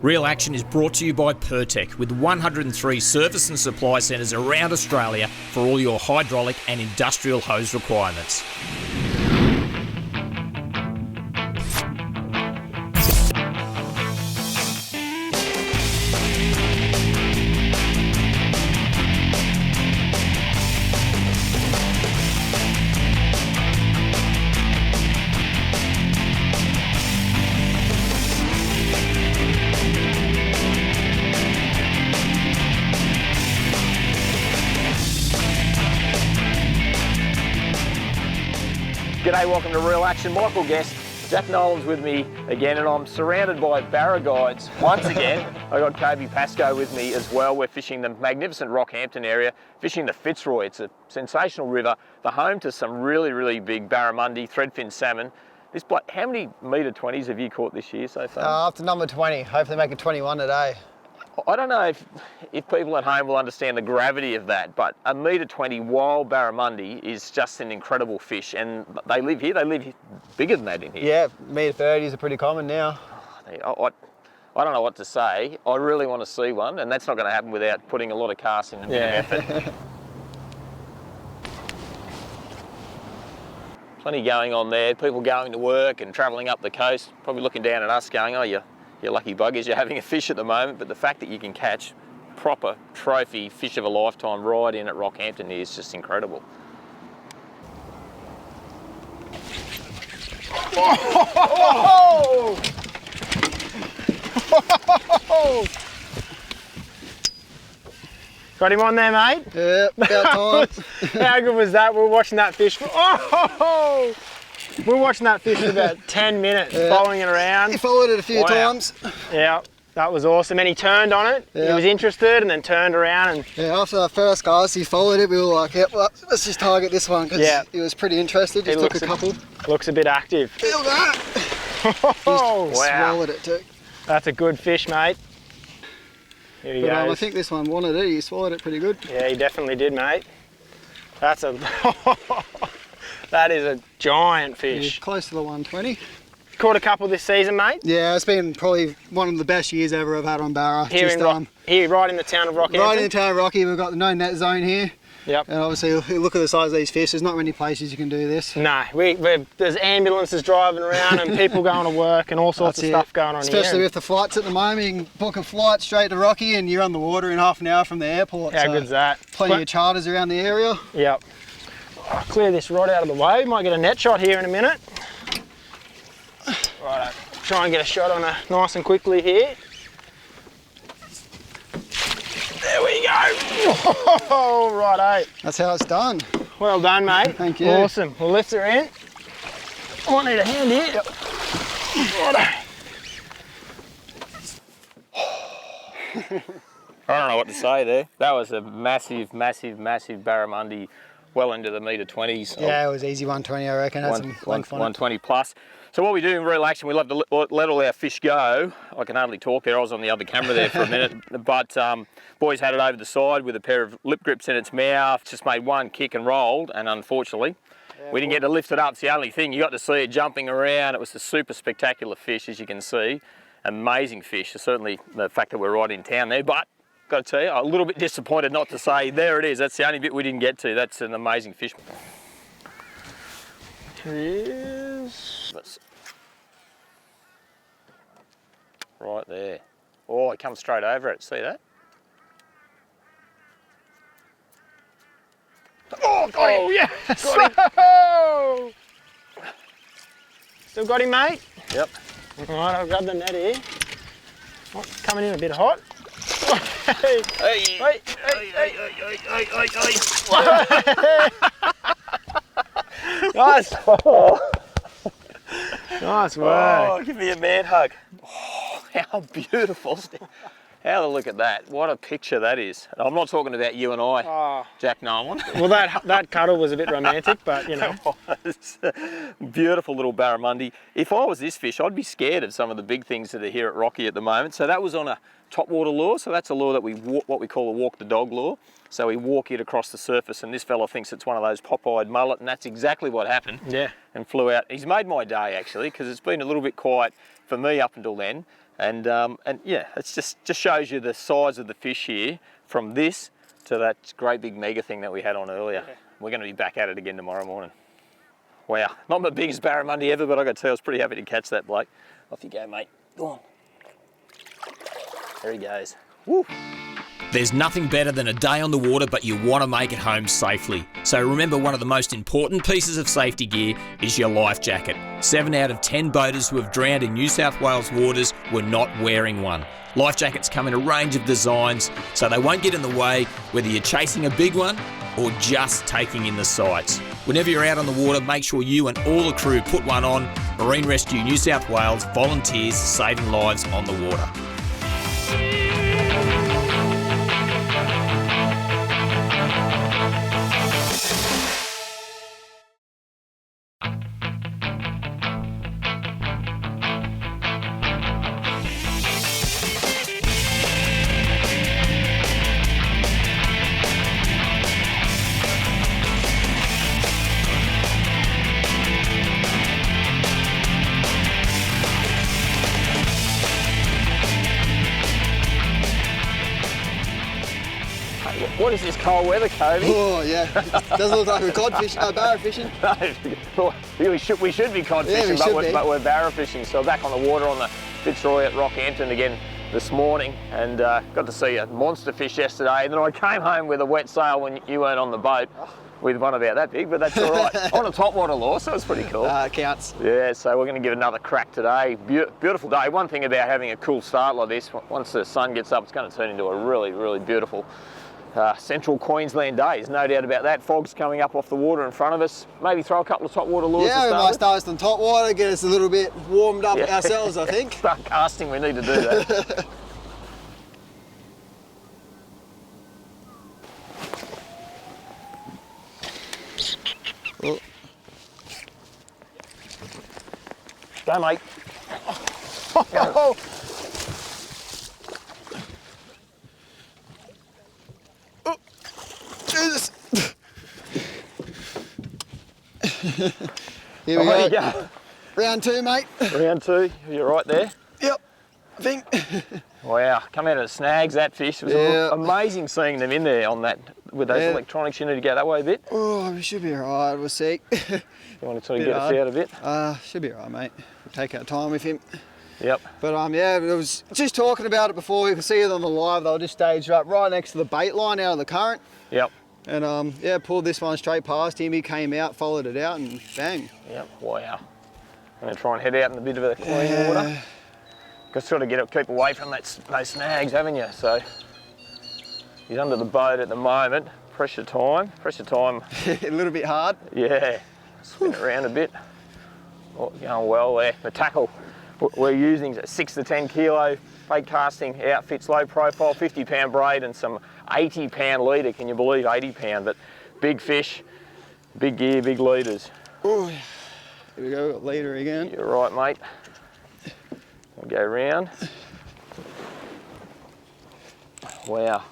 Real Action is brought to you by Pertec, with 103 service and supply centres around Australia for all your hydraulic and industrial hose requirements. G'day, welcome to Real Action. Michael Guest, Jack Nolan's with me again, and I'm surrounded by Barra guides once again. I got Kobe Pascoe with me as well. We're fishing the magnificent Rockhampton area, fishing the Fitzroy. It's a sensational river, the home to some really big Barramundi, threadfin salmon. This how many metre 20s have you caught this year so far? Up to number 20. Hopefully make it 21 today. I don't know if people at home will understand the gravity of that, but a metre 20 wild barramundi is just an incredible fish, and they live here. They live bigger than that in here. Yeah, metre 30s are pretty common now. I don't know what to say. I really want to see one, and that's not going to happen without putting a lot of casting and effort. Plenty going on there. People going to work and travelling up the coast, probably looking down at us going, oh, you're lucky buggers, you're having a fish at the moment, but the fact that you can catch proper trophy fish of a lifetime right in at Rockhampton is just incredible. Oh! Got him on there, mate? Yeah, about time. How good was that? We were watching that fish for, we were watching that fish for about 10 minutes, following it around. He followed it a few times. Yeah, that was awesome. And he turned on it. Yeah. He was interested and then turned around. And yeah, after that first cast, he followed it. We were like, yep, well, let's just target this one, because he was pretty interested. Just took a couple. Looks a bit active. Feel that? Oh, wow. Swallowed it too. That's a good fish, mate. Here he goes. I think this one wanted it. He swallowed it pretty good. Yeah, he definitely did, mate. That's a... That is a giant fish. Yeah, close to the 120. Caught a couple this season, mate? Yeah, it's been probably one of the best years ever I've had on Barra. Here, here right in the town of Rockhampton? Right in the town of Rocky, we've got the no net zone here. Yep. And obviously, look at the size of these fish. There's not many places you can do this. No, there's ambulances driving around and people going to work and all sorts of stuff going on Especially here. with the flights at the moment, you can book a flight straight to Rocky and you're on the water in half an hour from the airport. How good's that? Plenty of charters around the area. Yep. I'll clear this rod out of the way. Might get a net shot here in a minute. Right, try and get a shot on her nice and quickly here. There we go. Oh, righto. That's how it's done. Well done, mate. Thank you. Awesome. We'll lift her in. I might need a hand here. Yep. I don't know what to say there. That was a massive barramundi, well into the metre 20s. Yeah, it was easy 120, I reckon. Had some 120 plus. So what we do in Real Action, we love to let all our fish go. I can hardly talk there. I was on the other camera there for a minute. But boys had it over the side with a pair of lip grips in its mouth. Just made one kick and rolled, and unfortunately, we didn't get to lift it up. It's the only thing. You got to see it jumping around. It was a super spectacular fish, as you can see. Amazing fish. Certainly the fact that we're right in town there. But got to tell you, a little bit disappointed not to say, there it is. That's the only bit we didn't get to. That's an amazing fish. Here he is. Right there. Oh, it comes straight over it. See that? Oh, got him. Yes. Got him. Still got him, mate? Yep. All right, I'll grab the net here. Oh, coming in a bit hot. Hey. Hey. Nice. Nice work. Oh, give me a man hug. Oh, how beautiful. Have a look at that. What a picture that is. And I'm not talking about you and I, Jack Nolan. Well, that cuddle was a bit romantic, but you know. It was. Beautiful little barramundi. If I was this fish, I'd be scared of some of the big things that are here at Rocky at the moment. So that was on a topwater lure. So that's a lure that what we call a walk the dog lure. So we walk it across the surface, and this fella thinks it's one of those pop-eyed mullet, and that's exactly what happened. Yeah. And flew out. He's made my day, actually, because it's been a little bit quiet for me up until then. And yeah, it's just shows you the size of the fish here from this to that great big mega thing that we had on earlier. Yeah. We're going to be back at it again tomorrow morning. Wow, not my biggest barramundi ever, but I got to tell you, I was pretty happy to catch that, Blake. Off you go, mate. Go on. There he goes. Woo. There's nothing better than a day on the water, but you want to make it home safely. So remember, one of the most important pieces of safety gear is your life jacket. 7 out of 10 boaters who have drowned in New South Wales waters were not wearing one. Life jackets come in a range of designs, so they won't get in the way whether you're chasing a big one or just taking in the sights. Whenever you're out on the water, make sure you and all the crew put one on. Marine Rescue New South Wales volunteers saving lives on the water. What is this cold weather, Kobe? Oh yeah, it doesn't look like we're cod fishing, barra fishing. No, we should be cod fishing, but we're barra fishing. So back on the water on the Fitzroy at Rockhampton again this morning, and got to see a monster fish yesterday. And then I came home with a wet sail when you weren't on the boat with one about that big, but that's all right. On a topwater lure, so it's pretty cool. It counts. Yeah, so we're going to give it another crack today. Beautiful day. One thing about having a cool start like this, once the sun gets up, it's going to turn into a really, really beautiful central Queensland day. There's no doubt about that. Fog's coming up off the water in front of us. Maybe throw a couple of topwater lures. Yeah, we might start on top water, get us a little bit warmed up ourselves, I think. Start casting, we need to do that. Oh. Go, mate. Oh. Jesus. Here we go. Round 2, mate. Round 2, you're right there. Yep, I think. Wow, come out of the snags, that fish. It was amazing seeing them in there on that, with those electronics. You need to go that way a bit. Oh, we should be alright, we'll see. You want to sort of get us out a bit? Should be alright, mate. We'll take our time with him. Yep. But yeah, I was just talking about it before. You can see it on the live. They were just staged up right next to the bait line out of the current. Yep. And yeah, pulled this one straight past him. He came out, followed it out, and bang. Yep. Wow. I'm going to try and head out in a bit of a clean water. Got to sort of keep away from those snags, haven't you? So he's under the boat at the moment. Pressure time. A little bit hard. Yeah. Spin it around a bit. Oh, going well there. The tackle we're using is a 6 to 10 kilo bait casting outfits, low profile, 50-pound braid and some 80-pound leader. Can you believe 80-pound? But big fish, big gear, big leaders. Oh, here we go, got leader again. You're right, mate. We'll go round. Wow.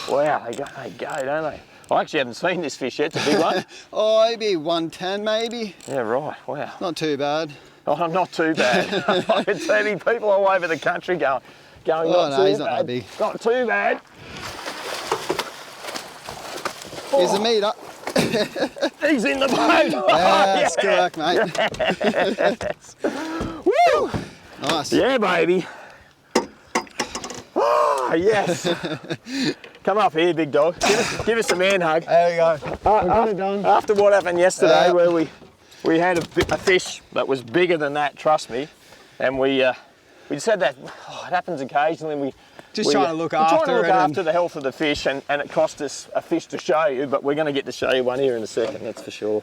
Wow, they go, don't they? I actually haven't seen this fish yet. It's a big one. Oh, maybe 110 maybe. Yeah, right. Wow. Not too bad. Oh, not too bad. I can tell you, people all over the country going oh, not no, too he's bad. not that big. Not too bad. Here's the meter. He's in the boat. That's correct, mate. Yes. Woo! Nice. Yeah, baby. Oh, yes. Come up here, big dog. Give us a man hug. There we go. After what happened yesterday, where we had a fish that was bigger than that, trust me, and we just had that. Oh, it happens occasionally. We're trying to look after the health of the fish, and it cost us a fish to show you, but we're going to get to show you one here in a second, that's for sure.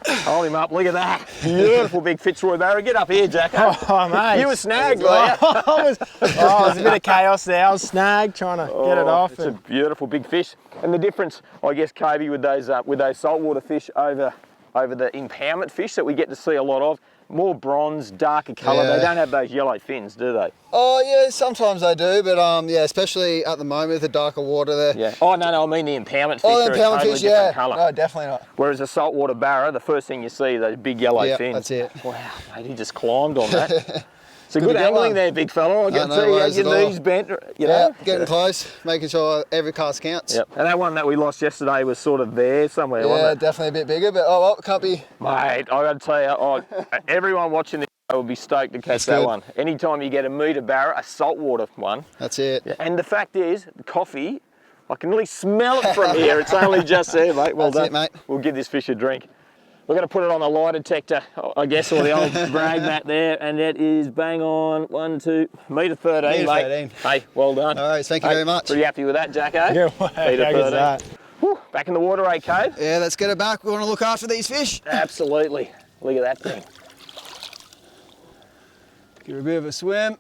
Hold him up, look at that. Beautiful big Fitzroy Barra. Get up here, Jacko. Oh, mate. You were snagged, were you? It was a bit of chaos there. I was snagged trying to get it off. It's a beautiful big fish. And the difference, I guess, Kobe, with those saltwater fish over the impoundment fish that we get to see a lot of, more bronze, darker colour. Yeah. They don't have those yellow fins, do they? Oh yeah, sometimes they do, but yeah, especially at the moment with the darker water there. Yeah. Oh no, I mean the impoundment fish. Oh, the are impoundment a totally fish, different yeah. colour. No, definitely not. Whereas a saltwater barra, the first thing you see are those big yellow fins. That's it. Wow, mate, he just climbed on that. So good to get angling one. there, big fella. I can No see worries your at all. knees bent, you Yeah, know. getting close, making sure every cast counts. Yep. And that one that we lost yesterday was sort of there somewhere, Yeah, wasn't it? definitely a bit bigger, but oh well, can't be. Mate, I got to tell you, everyone watching this will be stoked to catch That's that good. one. Anytime you get a meter barra, a saltwater one. That's it. Yeah, and the fact is, the coffee, I can really smell it from here. It's only just there, mate. Well That's done. it, mate. We'll give this fish a drink. We're going to put it on the lie detector, I guess, or the old brag mat there, and that is bang on, 1, 2, metre 13, Metre mate. 13. Hey, well done. All right, thank you very much. Pretty happy with that, Jacko? Yeah, well, Metre how good's that? Whew, back in the water, eh, Cove? Yeah, let's get it back. We want to look after these fish. Absolutely. Look at that thing. Give her a bit of a swim.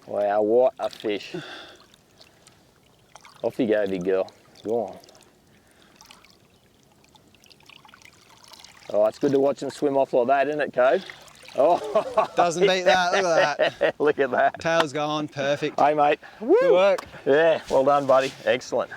Wow, what a fish. Off you go, big girl. Go on. Oh, it's good to watch them swim off like that, isn't it, Cove? Oh, Doesn't beat that. Look at that. look at that. Tail's gone. Perfect. Hey, mate. Good work. Yeah, well done, buddy. Excellent.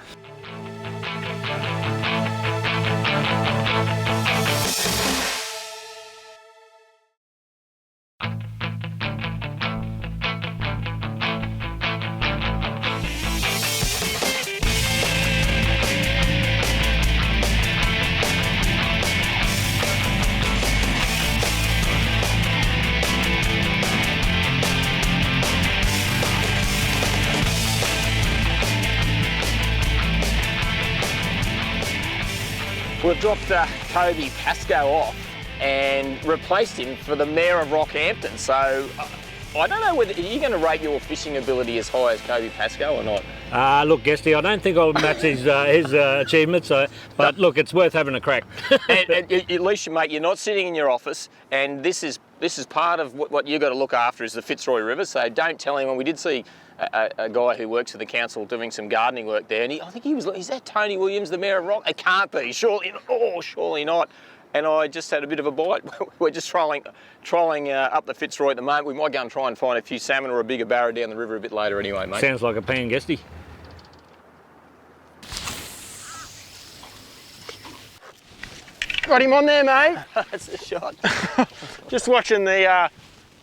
We've dropped Kobe Pascoe off and replaced him for the Mayor of Rockhampton. So I don't know whether you're going to rate your fishing ability as high as Kobe Pascoe or not. Look, Guesty, I don't think I'll match his achievements, but look, it's worth having a crack. and at least, mate, you're not sitting in your office, and this is part of what you've got to look after is the Fitzroy River. So don't tell anyone. We did see a guy who works for the council doing some gardening work there, and I think is that Tony Williams, the Mayor of Rock? It can't be, surely. Oh, surely not. And I just had a bit of a bite. We're just trolling up the Fitzroy at the moment. We might go and try and find a few salmon or a bigger barra down the river a bit later anyway, mate. Sounds like a pan, Guesty. Got him on there, mate. That's the shot. Just watching the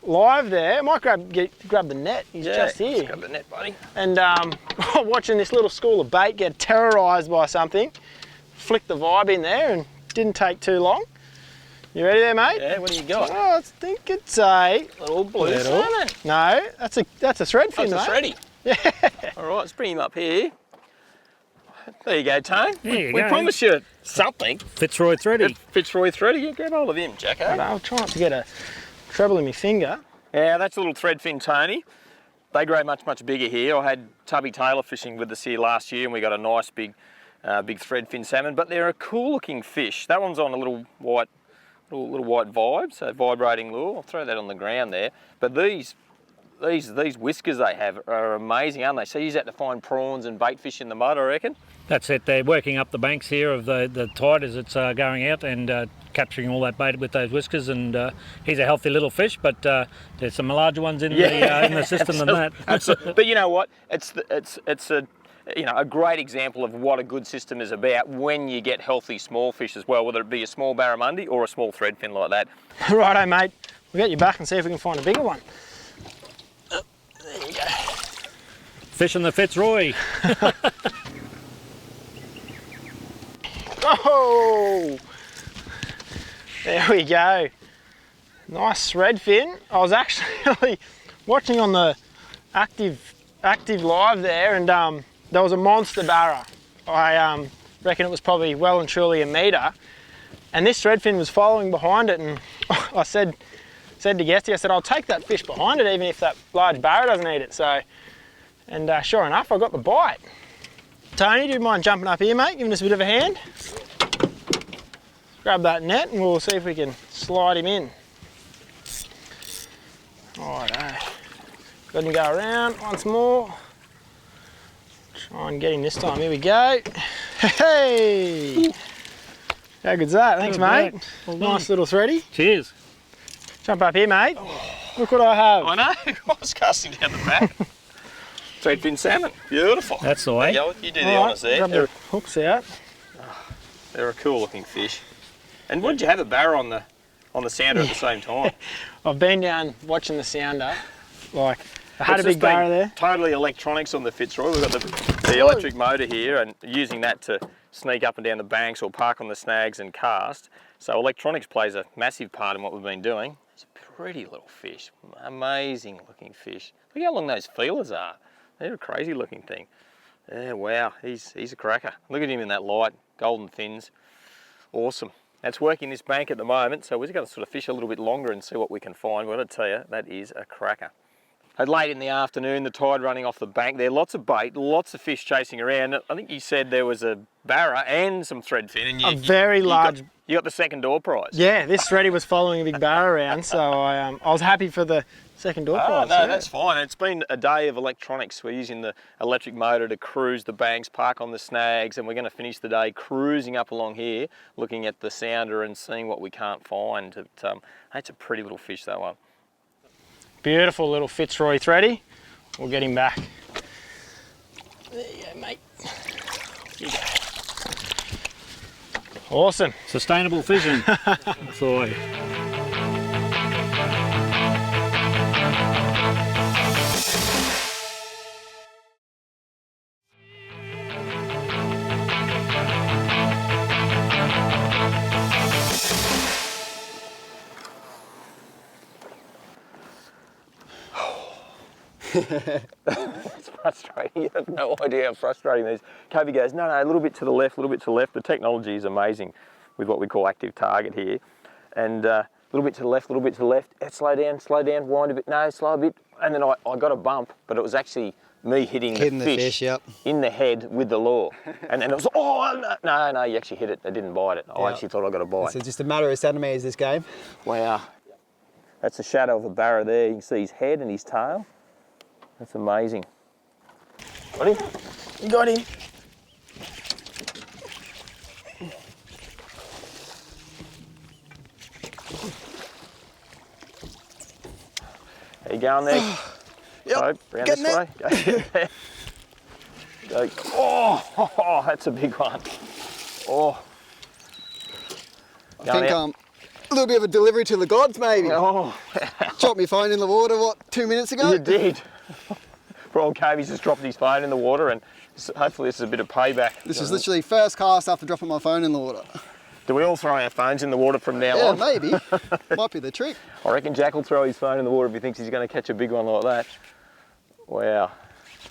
live there. Might grab the net. He's just here. Let's grab the net, buddy. And watching this little school of bait get terrorised by something. Flick the vibe in there and didn't take too long. You ready there, mate? Yeah, what do you got? Oh, I think it's a Little blue salmon. No, that's a threadfin, That's a mate. thready. Yeah. All right, let's bring him up here. There you go, Tone. There you we go. promised you something. Fitzroy Thready. Fitzroy Thready, yeah, grab hold of him, Jacko. I'll try not to get a treble in my finger. Yeah, that's a little threadfin Tony. They grow much, much bigger here. I had Tubby Taylor fishing with us here last year, and we got a nice big threadfin salmon. But they're a cool-looking fish. That one's on a little white vibe, so vibrating lure. I'll throw that on the ground there. But these whiskers they have are amazing, aren't they? So you just have to find prawns and bait fish in the mud, I reckon. That's it. They're working up the banks here of the tide as it's going out and capturing all that bait with those whiskers. And he's a healthy little fish, but there's some larger ones in the system than that. Absolutely. But you know what? It's a great example of what a good system is about when you get healthy small fish as well, whether it be a small barramundi or a small threadfin like that. Righto, mate. We'll get you back and see if we can find a bigger one. There you go. Fishing the Fitzroy. Oh! There we go. Nice threadfin. I was actually watching on the active live there, and there was a monster barra. I reckon it was probably well and truly a metre, and this threadfin was following behind it, and I said to Guesty, I said, I'll take that fish behind it even if that large barra doesn't eat it. So, and sure enough, I got the bite. Tony, do you mind jumping up here, mate, giving us a bit of a hand? Grab that net and we'll see if we can slide him in. Righto. Let him go around once more. Try and get him this time. Here we go. Hey! How good's that? Thanks, mate. Well Nice little thready. Cheers. Jump up here, mate. Look what I have. I know. I was casting down the back. Threadfin salmon. Beautiful. That's the way. You do the All honours there. grab the hooks out. They're a cool looking fish. And what did you have, a barra on the on the sounder at the same time. I've been down watching the sounder. Like, I had It's a big just been barra there. Totally electronics on the Fitzroy. We've got the electric motor here and using that to sneak up and down the banks or park on the snags and cast. So electronics plays a massive part in what we've been doing. It's a pretty little fish, amazing looking fish. Look how long those feelers are. They're a crazy looking thing. Yeah, wow, he's a cracker. Look at him in that light, golden fins. Awesome. That's working this bank at the moment, so we're just going to sort of fish a little bit longer and see what we can find. But I tell you, that is a cracker. Late in the afternoon, the tide running off the bank there, lots of bait, lots of fish chasing around. I think you said there was a barra and some threadfin. And A very large... You got the second door prize. Yeah, this thready was following a big barra around, so I was happy for the second door prize. No, yeah. that's fine. It's been a day of electronics. We're using the electric motor to cruise the banks, park on the snags, and we're going to finish the day cruising up along here, looking at the sounder and seeing what we can't find. It's a pretty little fish, that one. Beautiful little Fitzroy thready. We'll get him back. There you go, mate. Here you go. Awesome. Sustainable fishing. Soy. It's frustrating. You have no idea how frustrating these. Kobe goes, no, a little bit to the left, a little bit to the left. The technology is amazing with what we call active target here. And a little bit to the left, a little bit to the left. Slow down, wind a bit, no, slow a bit. And then I got a bump, but it was actually me hitting the fish yep. in the head with the lure. And then it was, oh, no, you actually hit it. I didn't bite it. I actually thought I got a bite. So just a matter of centimetres this game. Wow. That's a shadow of a barra there. You can see his head and his tail. That's amazing. Got him? You got him. How you going there? Yep. Round Getting this way. Go. Oh, that's a big one. Oh. I think a little bit of a delivery to the gods, maybe. Oh. Dropped my phone in the water, what, 2 minutes ago? You did. Poor old Kobe's just dropped his phone in the water, and hopefully this is a bit of payback. This is literally first cast after dropping my phone in the water. Do we all throw our phones in the water from now Yeah, on? maybe. Might be the trick. I reckon Jack will throw his phone in the water if he thinks he's going to catch a big one like that. Wow.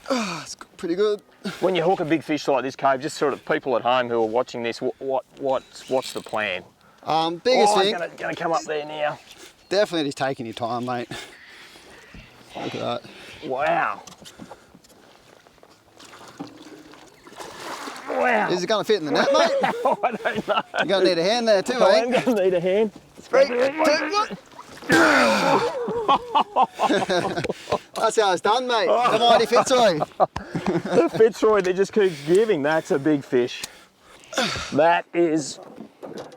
Oh, it's pretty good. When you hook a big fish like this, Cove, just sort of people at home who are watching this, what's the plan? Biggest thing. Going to come up there now. Definitely just taking your time, mate. Look at that. Wow. Wow. Is it going to fit in the net, mate? I don't know. You're going to need a hand there too, I eh? am going to need a hand. 3, 2, 1. That's how it's done, mate. The mighty Fitzroy. The Fitzroy that just keeps giving. That's a big fish. That is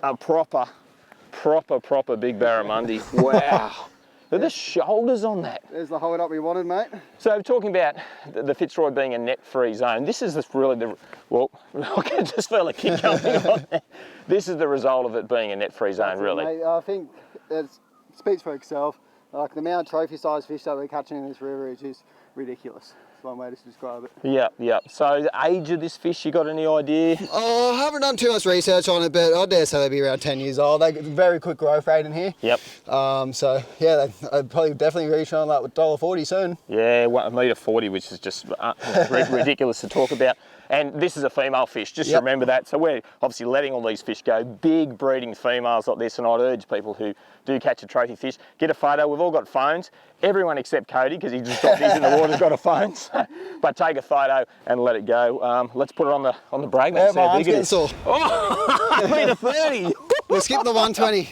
a proper big barramundi. Wow. Look at the shoulders on that. There's the hold up we wanted, mate. So talking about the Fitzroy being a net-free zone, this is really the, well, I can just feel a kick coming on there. This is the result of it being a net-free zone, really. Mate, I think it speaks for itself. Like the amount of trophy-sized fish that we're catching in this river is just ridiculous. That's one way to describe it. Yeah. So the age of this fish, you got any idea? Oh, I haven't done too much research on it, but I dare say they'd be around 10 years old. They get very quick growth rate in here. Yep. So yeah, I'd probably definitely reach on that with $1.40 soon. Yeah, $1.40 metre, which is just ridiculous to talk about. And this is a female fish, just remember that. So we're obviously letting all these fish go, big breeding females like this, and I'd urge people who do catch a trophy fish, get a photo. We've all got phones. Everyone except Cody, because he just dropped his in the water, has got a phone. But take a photo and let it go. Let's put it on the brag. Yeah, my arm's getting sore. Oh, metre 30. We'll skip the 120.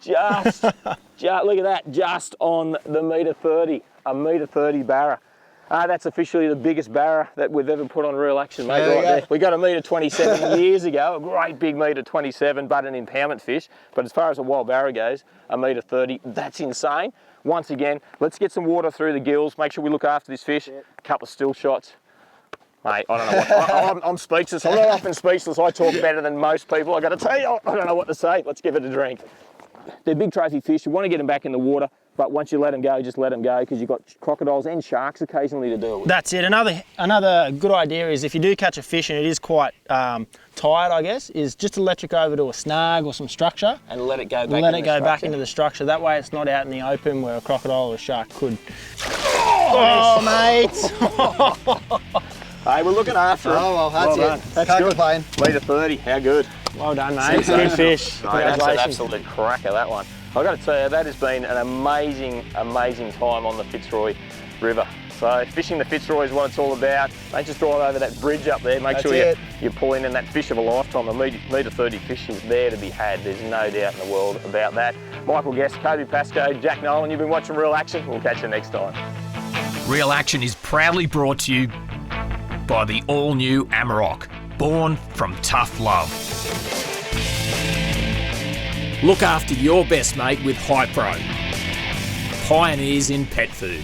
Just look at that, just on the metre 30, a metre 30 barra. That's officially the biggest barra that we've ever put on Real Action, mate, right there. We got a metre 27 years ago, a great big metre 27, but an impoundment fish. But as far as a wild barra goes, a metre 30, that's insane. Once again, let's get some water through the gills, make sure we look after this fish. A couple of still shots. Mate, I don't know what, I'm speechless. I'm not often speechless. I talk better than most people. I got to tell you, I don't know what to say. Let's give it a drink. they're big trophy fish. You want to get them back in the water, but once you let them go, just let them go, because you've got crocodiles and sharks occasionally to deal with. That's it. Another good idea is, if you do catch a fish and it is quite tired, I guess, is just electric over to a snag or some structure. And let it go back back into the structure. That way it's not out in the open where a crocodile or a shark could. Oh, mate! Hey, we're looking after it. Oh, well, that's Well done. it. That's Can't good. complain. Metre 30, how good. Well done, mate. Good fish. Mate, that's an Congratulations. absolute cracker, that one. I've got to tell you, that has been an amazing, amazing time on the Fitzroy River. So fishing the Fitzroy is what it's all about. Don't just drive over that bridge up there. Make sure you pull in, and that fish of a lifetime. A metre 30 fish is there to be had. There's no doubt in the world about that. Michael Guest, Kobe Pascoe, Jack Nolan, you've been watching Real Action. We'll catch you next time. Real Action is proudly brought to you by the all-new Amarok, born from tough love. Look after your best mate with Hypro, pioneers in pet food.